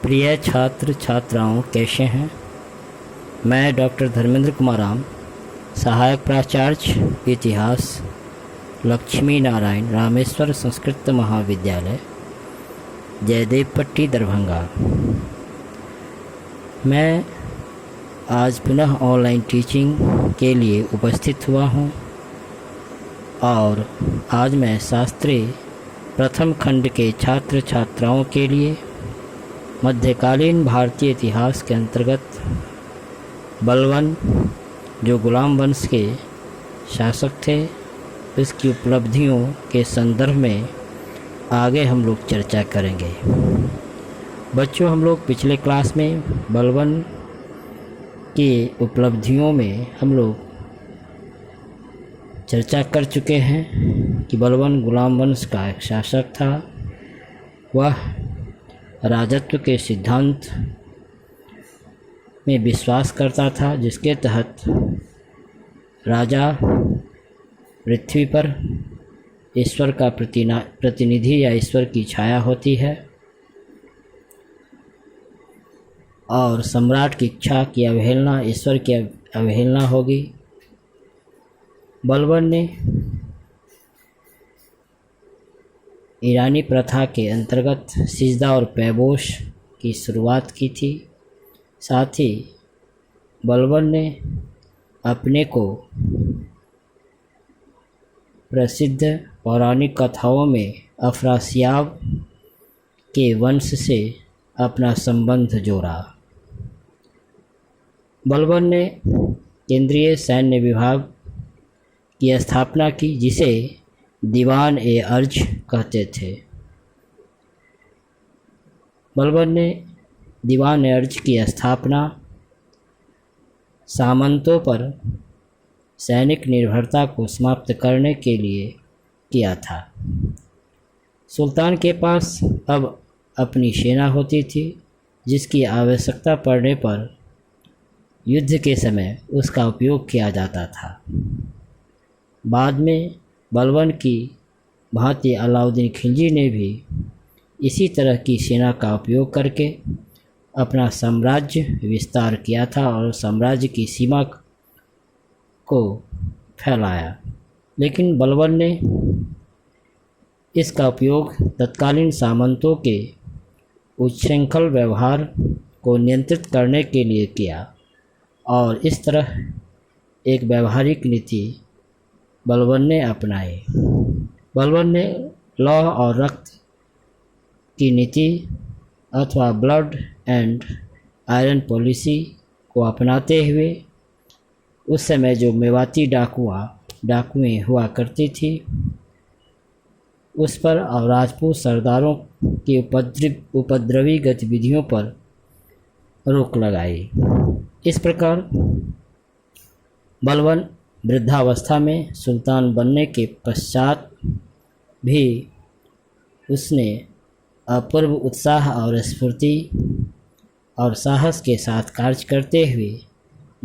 प्रिय छात्र छात्राओं, कैसे हैं? मैं डॉक्टर धर्मेंद्र कुमार राम, सहायक प्राचार्य इतिहास, लक्ष्मी नारायण रामेश्वर संस्कृत महाविद्यालय, जयदेव पट्टी, दरभंगा। मैं आज पुनः ऑनलाइन टीचिंग के लिए उपस्थित हुआ हूं और आज मैं शास्त्री प्रथम खंड के छात्र छात्राओं के लिए मध्यकालीन भारतीय इतिहास के अंतर्गत बलवन, जो गुलाम वंश के शासक थे, इसकी उपलब्धियों के संदर्भ में आगे हम लोग चर्चा करेंगे। बच्चों, हम लोग पिछले क्लास में बलवन की उपलब्धियों में हम लोग चर्चा कर चुके हैं कि बलवन गुलाम वंश का एक शासक था। वह राजत्व के सिद्धांत में विश्वास करता था, जिसके तहत राजा पृथ्वी पर ईश्वर का प्रतिनिधि या ईश्वर की छाया होती है और सम्राट की इच्छा की अवहेलना ईश्वर की अवहेलना होगी। बलवन ने ईरानी प्रथा के अंतर्गत सिजदा और पैबोश की शुरुआत की थी। साथ ही बलवन ने अपने को प्रसिद्ध पौराणिक कथाओं में अफरासियाब के वंश से अपना संबंध जोड़ा। बलवन ने केंद्रीय सैन्य विभाग की स्थापना की, जिसे दीवान-ए-अर्ज कहते थे। बलवन ने दीवान-ए-अर्ज की स्थापना सामंतों पर सैनिक निर्भरता को समाप्त करने के लिए किया था। सुल्तान के पास अब अपनी सेना होती थी, जिसकी आवश्यकता पड़ने पर युद्ध के समय उसका उपयोग किया जाता था। बाद में बलवन की भांति अलाउद्दीन खिलजी ने भी इसी तरह की सेना का उपयोग करके अपना साम्राज्य विस्तार किया था और साम्राज्य की सीमा को फैलाया। लेकिन बलवन ने इसका उपयोग तत्कालीन सामंतों के उच्छृंखल व्यवहार को नियंत्रित करने के लिए किया और इस तरह एक व्यावहारिक नीति बलवन ने अपनाई। बलवन ने लौह और रक्त की नीति अथवा ब्लड एंड आयरन पॉलिसी को अपनाते हुए उस समय जो मेवाती डाकुएं हुआ करती थी, उस पर और राजपूत सरदारों की उपद्रवी गतिविधियों पर रोक लगाई। इस प्रकार बलवन वृद्धावस्था में सुल्तान बनने के पश्चात भी उसने अपूर्व उत्साह और स्फूर्ति और साहस के साथ कार्य करते हुए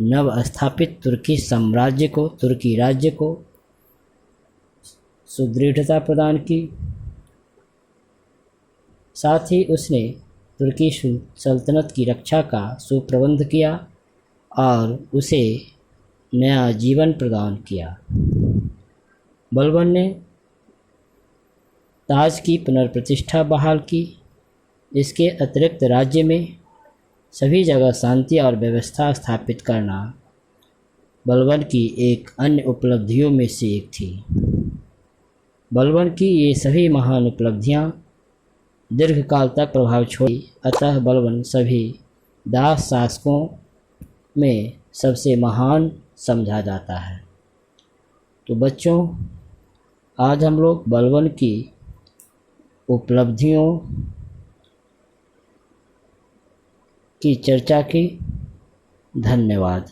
नव स्थापित तुर्की राज्य को सुदृढ़ता प्रदान की। साथ ही उसने तुर्की सल्तनत की रक्षा का सुप्रबंध किया और उसे नया जीवन प्रदान किया। बलवन ने ताज की पुनर्प्रतिष्ठा बहाल की। इसके अतिरिक्त राज्य में सभी जगह शांति और व्यवस्था स्थापित करना बलवन की एक अन्य उपलब्धियों में से एक थी। बलवन की ये सभी महान उपलब्धियां दीर्घकाल तक प्रभाव छोड़ी, अतः बलवन सभी दास शासकों में सबसे महान समझा जाता है। तो बच्चों, आज हम लोग बलवन की उपलब्धियों की चर्चा की। धन्यवाद।